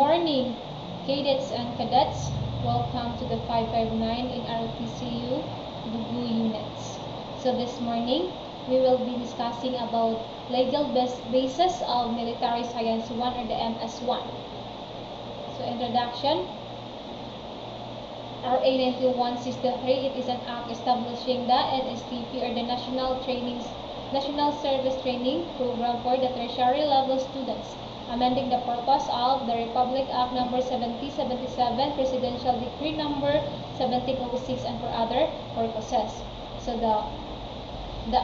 morning, cadets and cadets. Welcome to the 559 in ROTCU Bugu units. So this morning, we will be discussing about legal basis of Military Science 1 or the MS1. So introduction. RA 9163, it is an act establishing the NSTP or the National Service Training Program for the tertiary level students, amending the purpose of the Republic Act number 7077, Presidential Decree number 1706, and for other purposes. So the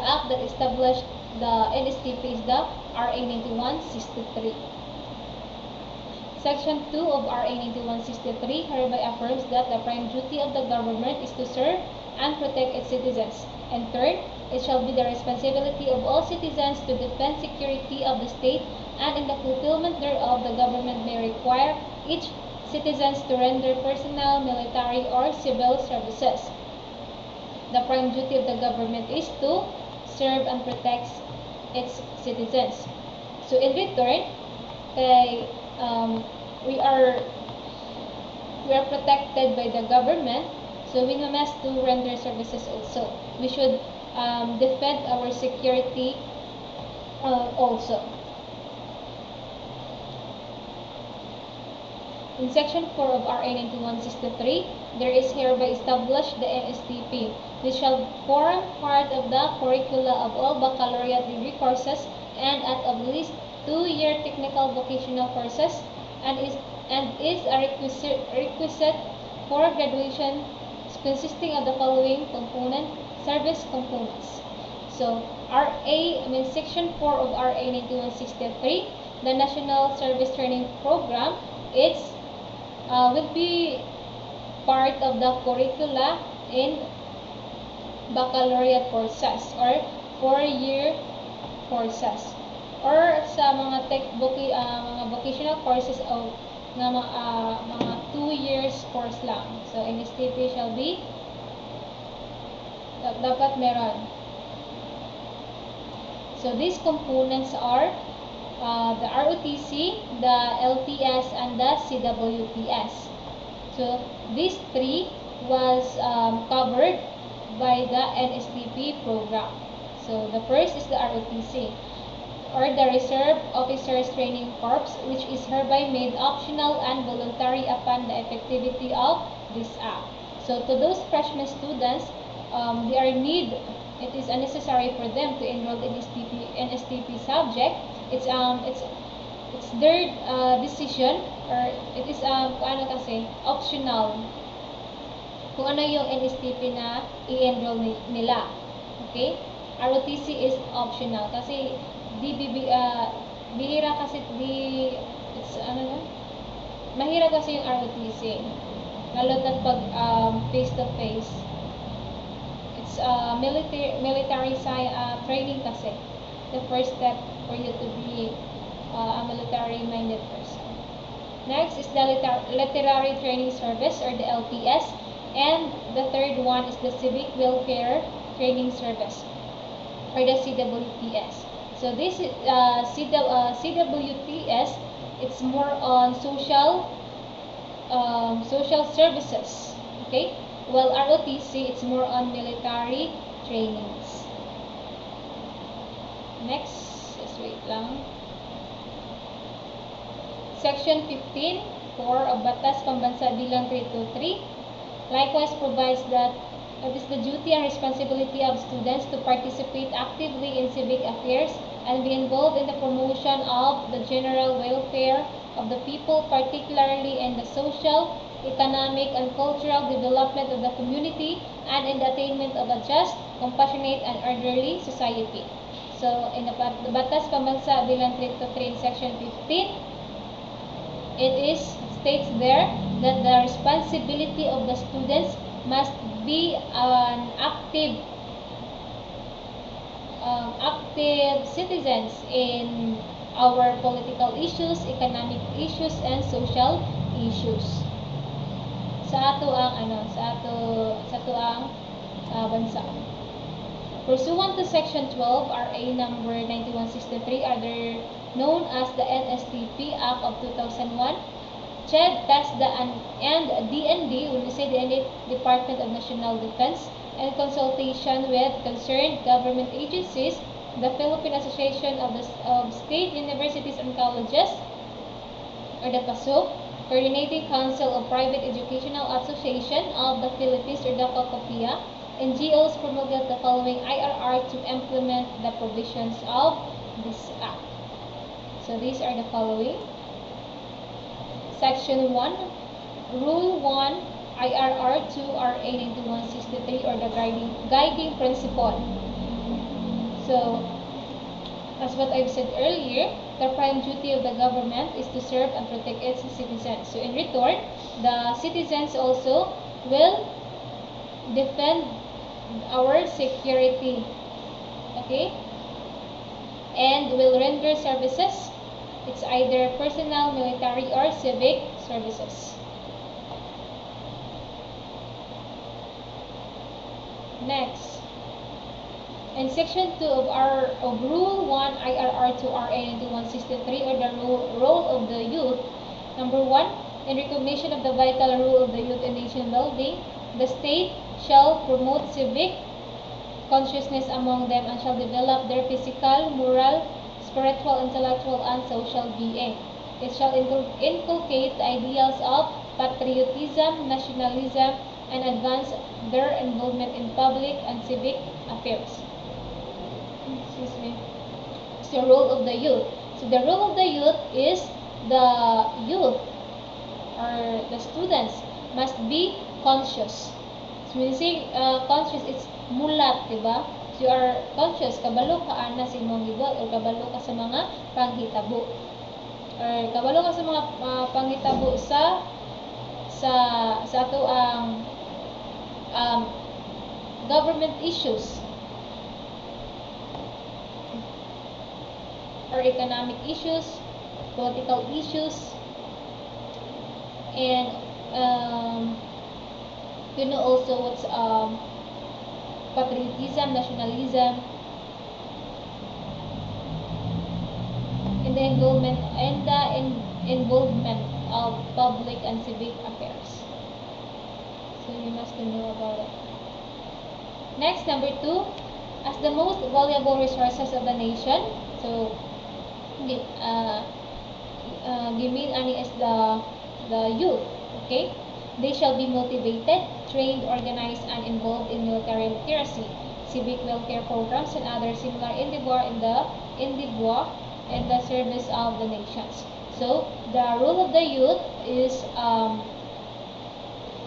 act that established the NSTP is the RA 9163. Section 2 of RA 9163 hereby affirms that the prime duty of the government is to serve and protect its citizens. And third, it shall be the responsibility of all citizens to defend security of the state, and in the fulfillment thereof the government may require each citizens to render personal, military, or civil services. The prime duty of the government is to serve and protect its citizens. So in return, we are protected by the government, so we must to render services also. We should defend our security also. In Section 4 of RA 9163, there is hereby established the NSTP, which shall form part of the curricula of all baccalaureate degree courses and at least 2-year technical vocational courses, and is a requisite for graduation, consisting of the following service components. So Section 4 of RA 9163, the National Service Training Program, will be part of the curricula in baccalaureate courses or 4-year courses, or sa mga mga vocational courses o mga 2 years course lang. So NSTP shall be dapat meron. So these components are the ROTC, the LTS, and the CWTS. So these three was covered by the NSTP program. So the first is the ROTC, or the Reserve Officers Training Corps, which is hereby made optional and voluntary upon the effectivity of this act. So to those freshman students, it is unnecessary for them to enroll in NSTP subject. It's their decision, or it is optional kung ano yung NSTP na i-enroll nila. Okay? ROTC is optional kasi mahirap kasi yung ROTC, lalo na pag face to face. It's military training kasi, the first step for you to be a military minded person. Next is the Literary Training Service, or the LTS, and the third one is the Civic Welfare Training Service, or the CWTS. So this CWTS, it's more on social services, okay? While ROTC, it's more on military trainings. Next, just wait lang. Section 15, 4 of Batas Pambansa Bilang 323, likewise provides that it is the duty and responsibility of students to participate actively in civic affairs and be involved in the promotion of the general welfare of the people, particularly in the social, economic, and cultural development of the community, and in the attainment of a just, compassionate, and orderly society. So, in the Batas Pambansa Bilang 323 in Section 15, it states there that the responsibility of the students must be an active citizens in our political issues, economic issues, and social issues sa ato ang bansa. Pursuant to Section 12 RA number 9163, known as the NSTP Act of 2001, CHED, TESDA, and DND, when we say DND, Department of National Defense, and consultation with concerned government agencies, the Philippine Association of State Universities and Colleges, or the PASUC, Coordinating Council of Private Educational Association of the Philippines, or the COCOPIA, NGOs promulgate the following IRR to implement the provisions of this Act. So these are the following. Section 1, Rule 1, IRR 2 RA 9163, or the guiding principle. So, as what I've said earlier, the prime duty of the government is to serve and protect its citizens. So in return, the citizens also will defend our security, okay, and will render services. It's either personal, military, or civic services. Next, in Section 2 of Rule 1 IRR 2 RA 9163, or the role of the youth, number 1, in recognition of the vital role of the youth in nation building, the state shall promote civic consciousness among them and shall develop their physical, moral, spiritual, intellectual, and social being. It shall inculcate the ideals of patriotism, nationalism, and advance their involvement in public and civic affairs. Excuse me. It's the role of the youth. So the role of the youth is the youth or the students must be conscious. So when you say conscious, it's mulat, diba? So you are conscious, kabalo ka ana sa imong gibot, o kabalo ka sa mga panghitabo, or kabalo ka sa mga panghitabo sa ato ang government issues or economic issues, political issues, and you know also what's patriotism, nationalism, and the involvement of public and civic affairs. So you must know about it. Next, number 2, as the most valuable resources of the nation. So given ani as the youth, okay? They shall be motivated, trained, organized, and involved in military literacy, civic welfare programs, and other similar endeavor in the service of the nations. So the role of the youth is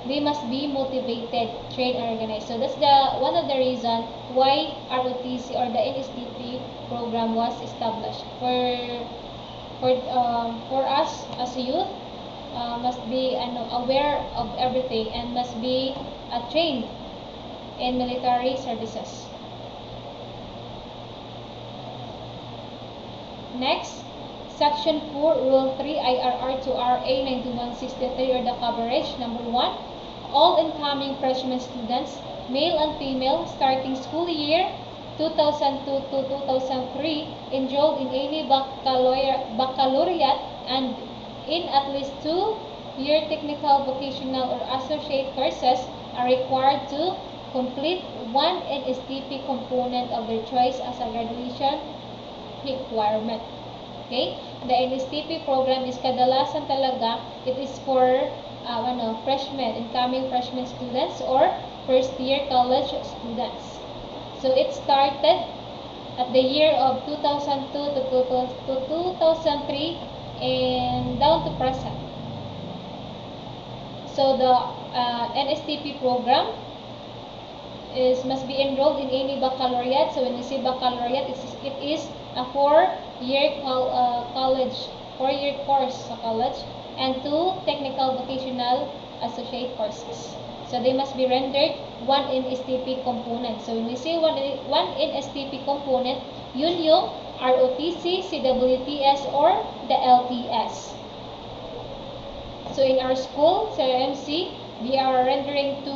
they must be motivated, trained, and organized. So that's one of the reasons why ROTC or the NSDP program was established for us as a youth. Must be aware of everything and must be trained in military services. Next, Section 4, Rule 3, IRR 2 RA 9163, or the coverage. Number 1, all incoming freshman students, male and female, starting school year 2002 to 2003, enrolled in any baccalaureate and in at least 2-year technical, vocational, or associate courses are required to complete one NSTP component of their choice as a graduation requirement. Okay? The NSTP program is kadalasan talaga, it is for freshmen, incoming freshman students or first-year college students. So it started at the year of 2002 to 2003 and down to present. So the NSTP program must be enrolled in any baccalaureate. So when we say baccalaureate, it is a 4-year college, 4-year course sa college, and 2 technical vocational associate courses. So they must be rendered one NSTP component. So when we say one NSTP component, yun yung ROTC, CWTS, or the LTS. So in our school, sa MC, we are rendering 2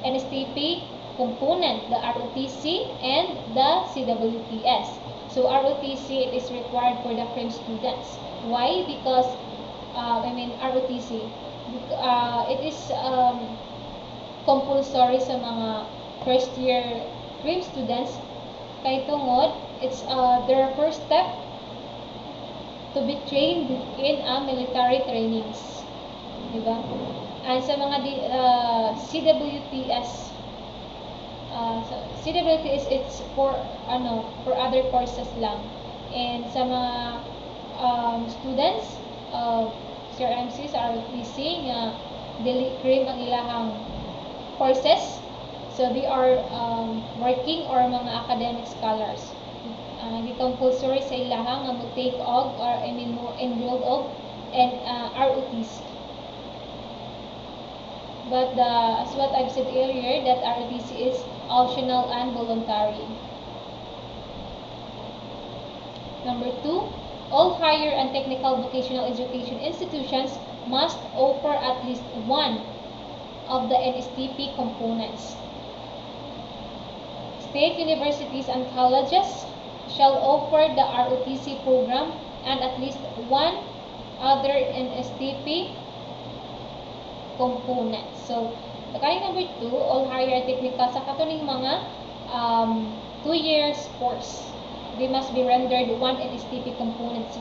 NSTP component, the ROTC and the CWTS. So ROTC, it is required for the French students. Why? Because ROTC. It is compulsory sa mga first year CRIM students kay tungod it's their first step to be trained in military trainings, diba? And sa mga CWTS, CWTS it's for other courses lang. And sa mga students of CRMC sa ROTC nga dili CRIM ang ilahang courses, so they are working or mga academic scholars. Di compulsory sa ilahang nga mo take og or mo enrolled og and ROTC. But as what I've said earlier, that ROTC is optional and voluntary. Number 2, all higher and technical vocational education institutions must offer at least one of the NSTP components. State universities and colleges shall offer the ROTC program and at least one other NSTP component. So, kaning number 2, all higher and technical sa katuning mga 2 years course, they must be rendered one NSTP components.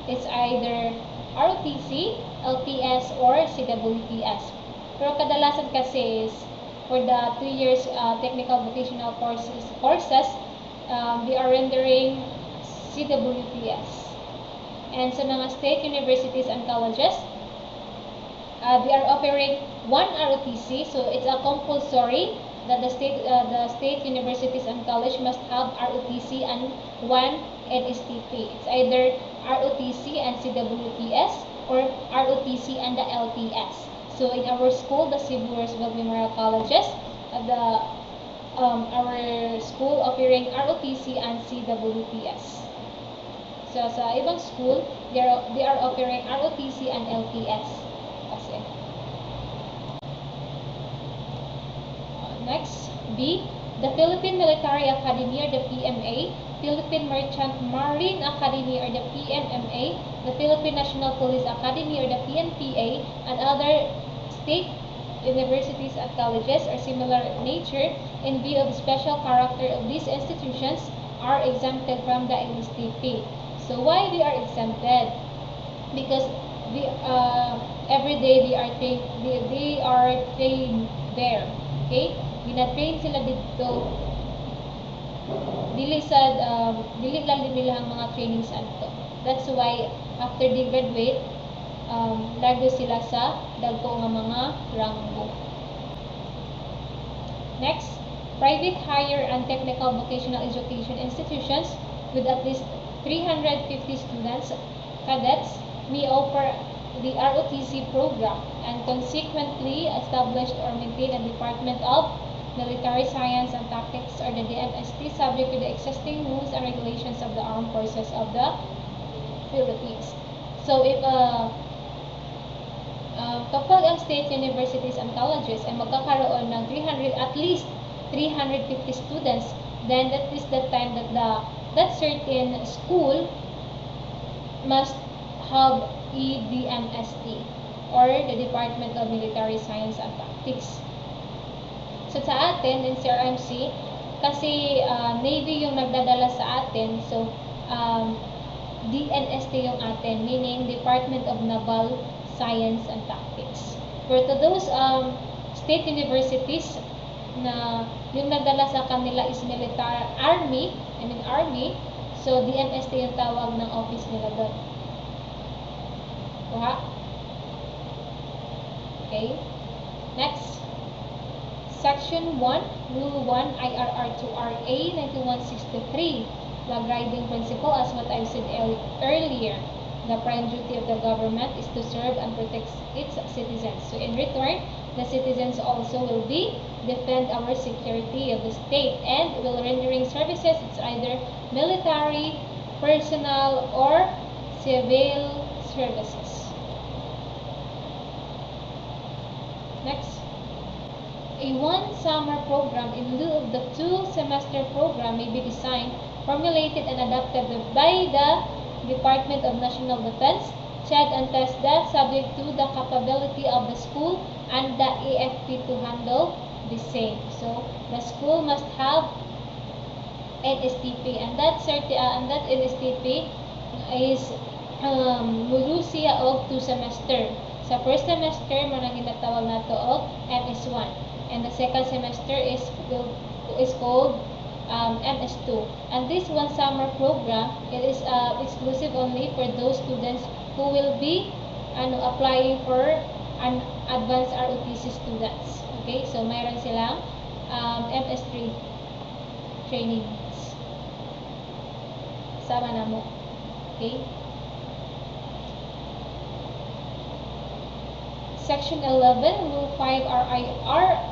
It's either ROTC, LTS, or CWTS. Pero kadalasan kasi is for the 2 years technical vocational courses, they are rendering CWTS. And sa mga state universities and colleges, they are offering one ROTC, so it's a compulsory that the state universities and college must have ROTC and one NSTP. It's either ROTC and CWTS or ROTC and the LTS. So in our school, the Cebu Roosevelt Memorial Colleges, our school offering ROTC and CWTS. So sa ibang school, they are offering ROTC and LTS. Kasi. Next, B, the Philippine Military Academy or the PMA, Philippine Merchant Marine Academy or the PMMA, the Philippine National Police Academy or the PNPA, and other state universities and colleges or similar nature in view of the special character of these institutions are exempted from the NSTP. So why they are exempted? Because every day they are trained there. Okay? Gina-train sila dito. Dili lang nila ang mga trainings anto. That's why after they graduate, lago sila sa dagko nga mga ranggo. Next, private higher and technical vocational education institutions with at least 350 students, cadets, may offer the ROTC program and consequently established or maintain a Department of Military Science and Tactics or the DMST subject to the existing rules and regulations of the Armed Forces of the Philippines. So if kapag ang state universities and colleges ay magkakaroon ng at least 350 students, then that is the time that that certain school must have EDMST or the Department of Military Science and Tactics. So sa atin in CRMC, kasi Navy yung nagdadala sa atin, so DNST yung atin, meaning Department of Naval Science and Tactics. For to those state universities na yung nagdala sa kanila is Army, so DNST yung tawag ng office nila doon. Kuha? Okay. Next. Section 1, Rule 1, IRR 2RA 9163, Flag Riding Principle, as what I've said earlier. The prime duty of the government is to serve and protect its citizens. So in return, the citizens also will defend our security of the state and will rendering services. It's either military, personal, or civil services. Next. A one-summer program in lieu of the two-semester program may be designed, formulated, and adopted by the Department of National Defense CHED and TESDA subject to the capability of the school and the AFP to handle the same. So the school must have NSTP, and that NSTP is mulo siya og 2 semester. Sa first semester mo na ginatawag nato og MS1, and the second semester is called MS2. And this one summer program, it is exclusive only for those students who will be applying for an advanced ROTC students. Okay, so mayroon silang MS3 trainings. Sama na mo. Okay. Section 11, Rule 5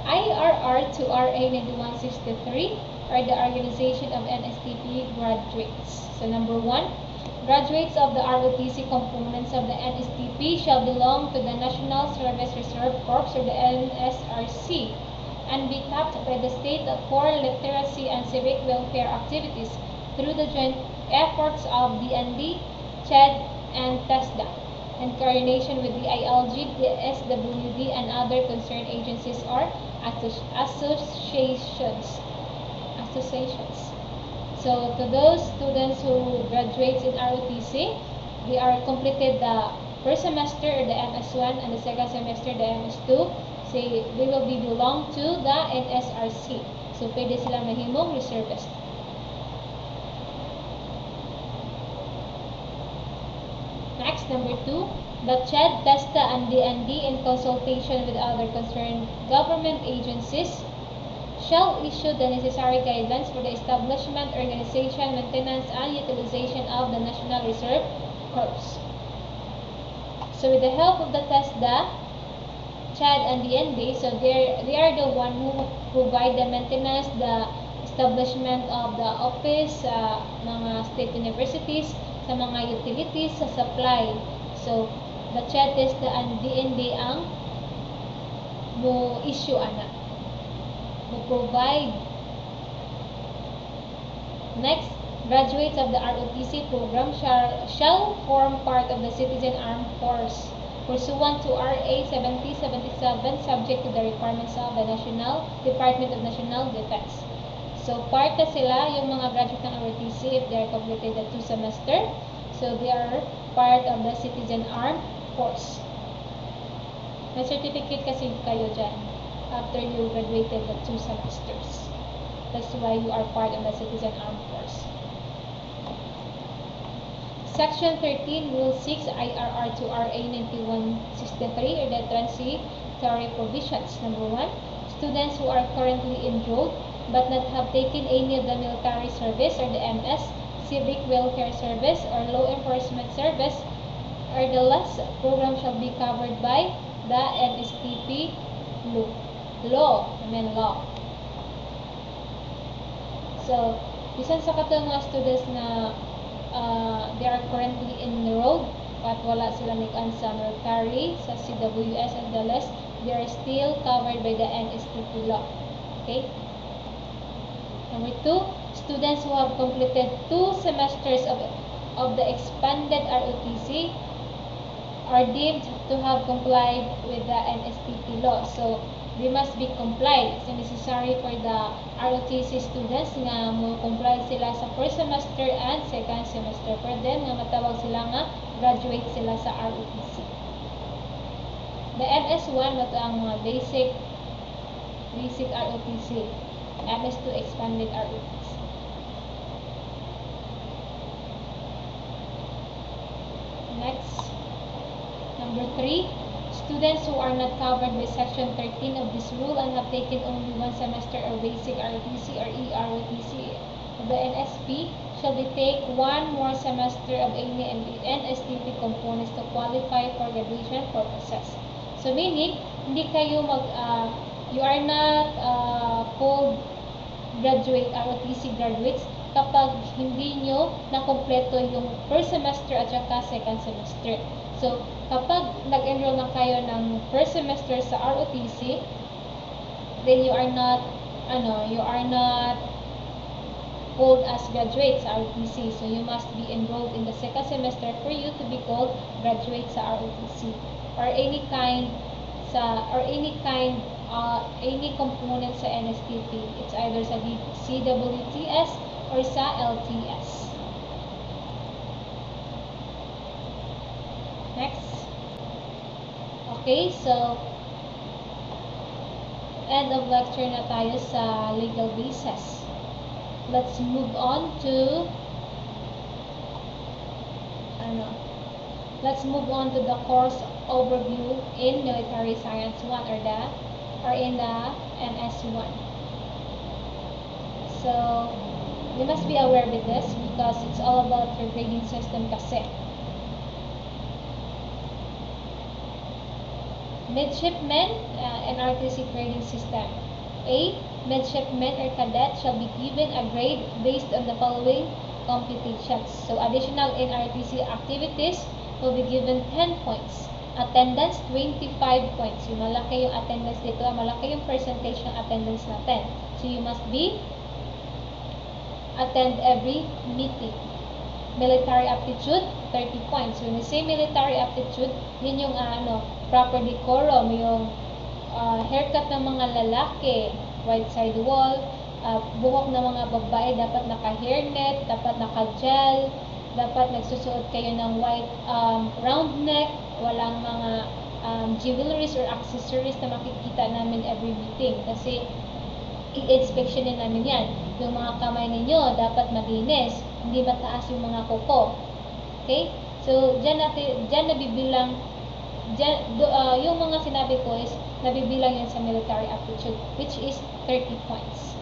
IRR to RA 9163 are the organization of NSTP graduates. So number 1, graduates of the ROTC components of the NSTP shall belong to the National Service Reserve Corps or the NSRC and be tapped by the state for literacy and civic welfare activities through the joint efforts of DND, CHED, and TESDA, in coordination with the ILG, the SWD, and other concerned agencies or associations. So to those students who graduates in ROTC, they are completed the first semester the MS1 and the second semester the MS2. So they will be belong to the NSRC. So pwede silang mahimong reservist. Next, number 2, the CHED, TESDA, and DND in consultation with other concerned government agencies shall issue the necessary guidelines for the establishment, organization, maintenance, and utilization of the National Reserve Corps. So with the help of the TESDA, CHED, and DND, so they are the one who provide the maintenance, the establishment of the office, mga state universities, sa mga utilities, sa supply. So the CHED, TESDA, and DND ang mo-issue mo-provide. Next, graduates of the ROTC program shall form part of the Citizen Armed Force pursuant to RA 7077 subject to the requirements of the Department of National Defense. So part na sila yung mga graduate ng ROTC if they are completed the 2 semester. So they are part of the Citizen Armed Force. May certificate kasi kayo dyan after you graduated the 2 semesters. That's why you are part of the Citizen Armed Force. Section 13, Rule 6, IRR to RA 9163 are the transitory provisions. Number 1, students who are currently enrolled but not have taken any of the military service or the MS, civic welfare service, or law enforcement service or the last program shall be covered by the NSTP law. So, bisan sa katong mga students na they are currently enrolled but wala sila nikan sa military, sa CWS and the rest, they are still covered by the NSTP law. Okay? Number 2, students who have completed 2 semesters of the expanded ROTC are deemed to have complied with the NSTP law. So, they must be complied. It's necessary for the ROTC students nga mo comply sila sa first semester and second semester. For them, nga matawag sila nga graduate sila sa ROTC. The MS1, ito ang mga basic ROTC. MS2, expanded ROTC. Next, number 3, students who are not covered by Section 13 of this rule and have taken only 1 semester of basic ROTC or EROTC of the NSP shall be take 1 more semester of any NSTP components to qualify for graduation purposes. So meaning, hindi kayo you are not full graduate ROTC graduates kapag hindi nyo nakompleto yung first semester at saka second semester. So, kapag nag-enroll na kayo ng first semester sa ROTC, then you are not called as graduate sa ROTC. So you must be enrolled in the second semester for you to be called graduate sa ROTC, or any component sa NSTP. It's either sa CWTS or sa LTS. Next. Okay, so end of lecture na tayo sa legal basis. Let's move on to the course overview in Military Science 1 or in the MS1. So you must be aware with this because it's all about your grading system kasi. Midshipmen and ROTC grading system. A. Midshipmen or cadet shall be given a grade based on the following computations. So additional in ROTC activities will be given 10 points. Attendance, 25 points. Yung malaki yung attendance dito, malaki yung percentage ng attendance natin. So you must attend every meeting. Military aptitude, 30 points. When we say military aptitude, yun yung proper decorum, yung haircut ng mga lalaki, white side wall, buhok ng mga babae, dapat naka-hairnet, dapat naka-gel, dapat nagsusuot kayo ng white round neck, walang mga jewelries or accessories na makikita namin every meeting. Kasi i-inspectionin namin yan. Yung mga kamay ninyo dapat malinis, hindi mataas yung mga kuko. Okay? So, dyan nabibilang, yung mga sinabi ko is nabibilang yan sa military aptitude, which is 30 points.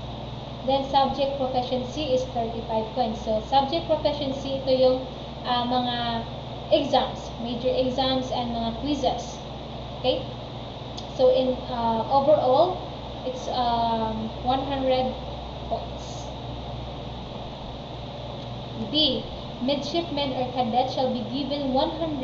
Then, subject proficiency is 35 points. So, subject proficiency, ito yung mga exams, major exams and mga quizzes. Okay? So, in overall, it's 100 points. B. Midshipmen or cadet shall be given 100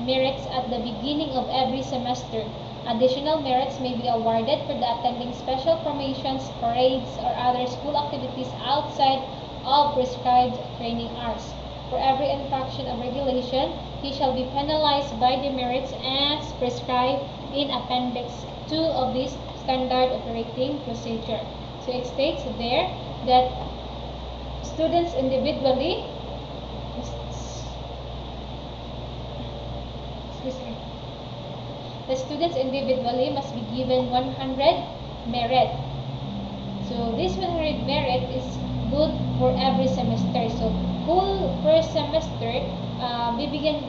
merits at the beginning of every semester. Additional merits may be awarded for the attending special formations, parades, or other school activities outside of prescribed training hours. For every infraction of regulation, he shall be penalized by the merits as prescribed in Appendix 2 of this Standard Operating Procedure. So it states there that students individually must be given 100 merit. So this 100 merit is good for every semester. So whole first semester, bibigyan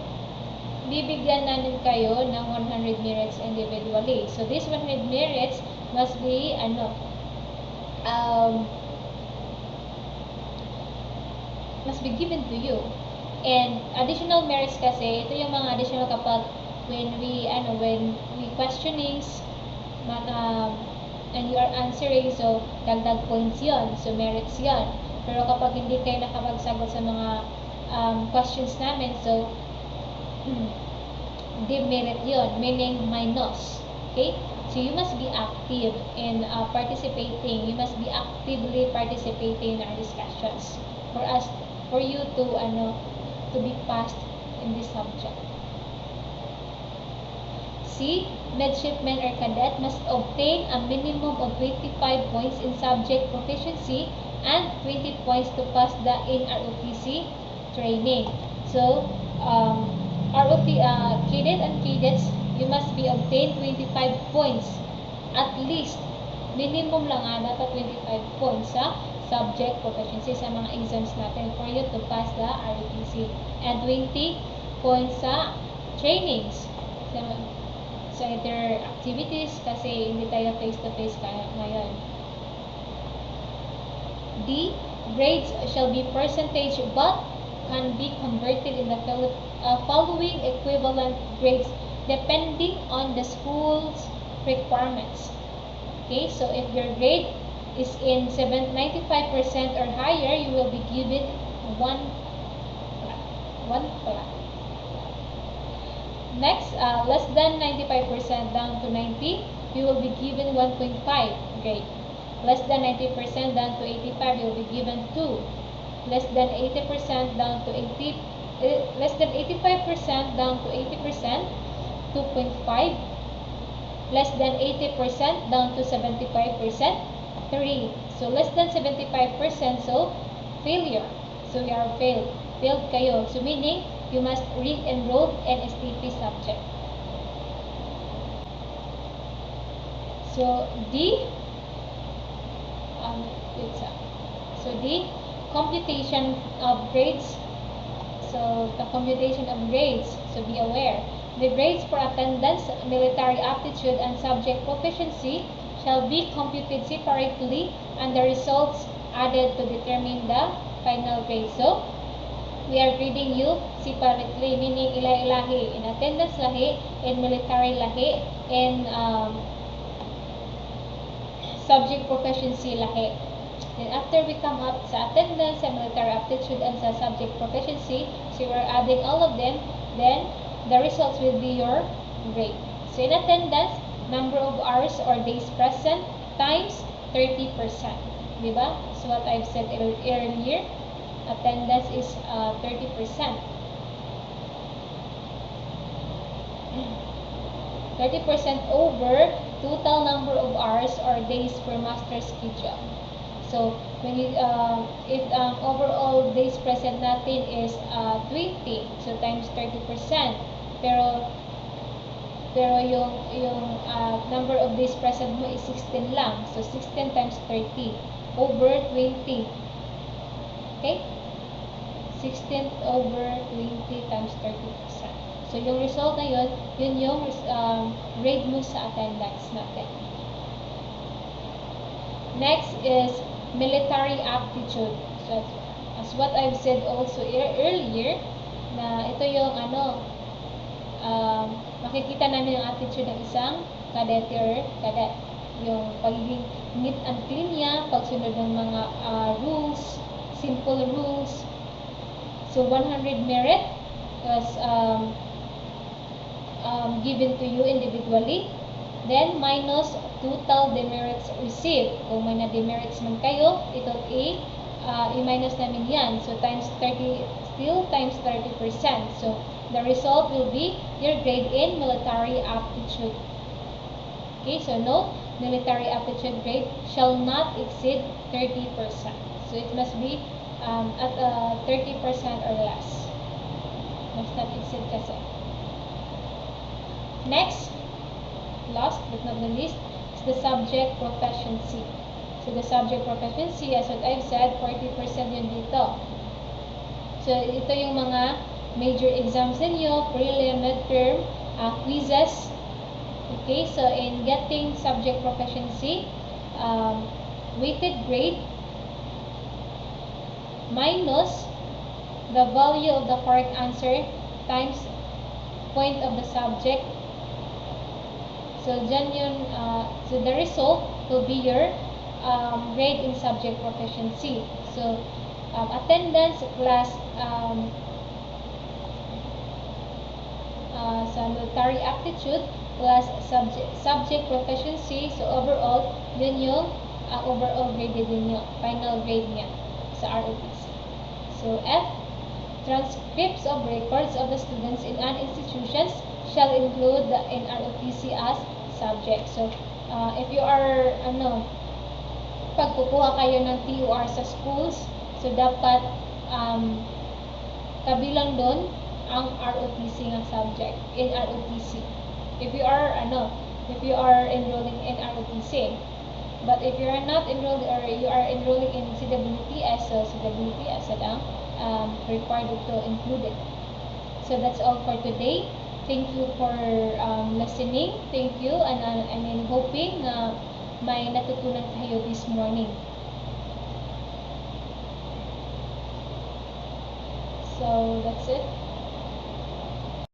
namin kayo ng 100 merits individually. So this 100 merits must be must be given to you. And additional merits kasi, ito yung mga additional kapag when we questionings and you are answering, so dagdag points yon, so merits yon. Pero kapag hindi kayo nakapagsagot sa mga questions namin, so demerit yon, meaning minus. Okay? So you must be active in participating. You must be actively participating in our discussions for you to be passed in this subject. C. Midshipmen or cadet must obtain a minimum of 25 points in subject proficiency and 20 points to pass the ROTC training. So, cadet and cadets, you must be obtained 25 points. At least, minimum lang dapat 25 points sa subject proficiency sa mga exams natin for you to pass the ROTC. And 20 points sa trainings. So, either activities kasi hindi tayo face-to-face ngayon. D. Grades shall be percentage but can be converted in the following equivalent grades depending on the school's requirements. Okay, so if your grade is in 95% or higher, you will be given 1 flat. Next, less than 95% down to 90, you will be given 1.5 grade. Less than 90% down to 85, you'll be given 2. Less than 80% down to 80, less than 85% down to 80%, 2.5. Less than 80% down to 75%, 3. So less than 75%, so failure. So you are failed. Failed kayo. So meaning, you must re-enroll in STP subject. So D, so D, computation of grades. So the computation of grades, so be aware. The grades for attendance, military aptitude, and subject proficiency shall be computed separately and the results added to determine the final grade. So, we are grading you separately, meaning ilahi-lahi. In attendance lahi, in military lahi, in subject proficiency lahi. Then after we come up sa attendance, sa military aptitude, and sa subject proficiency, so we're adding all of them, then the results will be your grade. So in attendance, number of hours or days present times 30%. Diba? So what I've said earlier, attendance is 30%. 30% over total number of hours or days per master schedule. So when you if overall days present natin is 20, so times 30%. Pero yung number of days present mo is 16 lang. So 16 times 30 over 20. Okay? 16 over 20 times 30%. So yung result na yun yung grade mo sa attendance natin. Next is military aptitude. So as what I've said also earlier, na ito yung makikita namin yung attitude ng isang cadet or cadet. Yung pagiging neat and clean niya, pagsunod ng mga rules, simple rules. So 100 merit was given to you individually. Then minus total demerits received. Kung may na-demerits man kayo, itong i-minus namin yan. So times 30, still times 30%. So the result will be your grade in military aptitude. Okay, so note, military aptitude grade shall not exceed 30%. So it must be at 30% or less. Must not exceed kasi. Next, last but not the least, is the subject proficiency. So the subject proficiency, as what I've said, 40% yun dito. So ito yung mga major exams ninyo, prelim, midterm, quizzes. Okay, so in getting subject proficiency, weighted grade minus the value of the correct answer times point of the subject. So dyan yun, so the result will be your grade in subject proficiency. So attendance plus sa military aptitude plus subject proficiency. So overall, yun yung overall grade din nyo, final grade niya sa ROTC. So F, transcripts of records of the students in an institutions shall include the ROTC as subject. So if you are pag kukuha kayo ng TOR sa schools, so dapat kabilang doon ang ROTC ng subject in ROTC. If you are enrolling in ROTC. But if you are not enrolled or you are enrolling in CWTS, so CWTS ang required to include it. So that's all for today. Thank you for listening. Thank you, and I'm hoping na may natutunan kayo this morning. So that's it.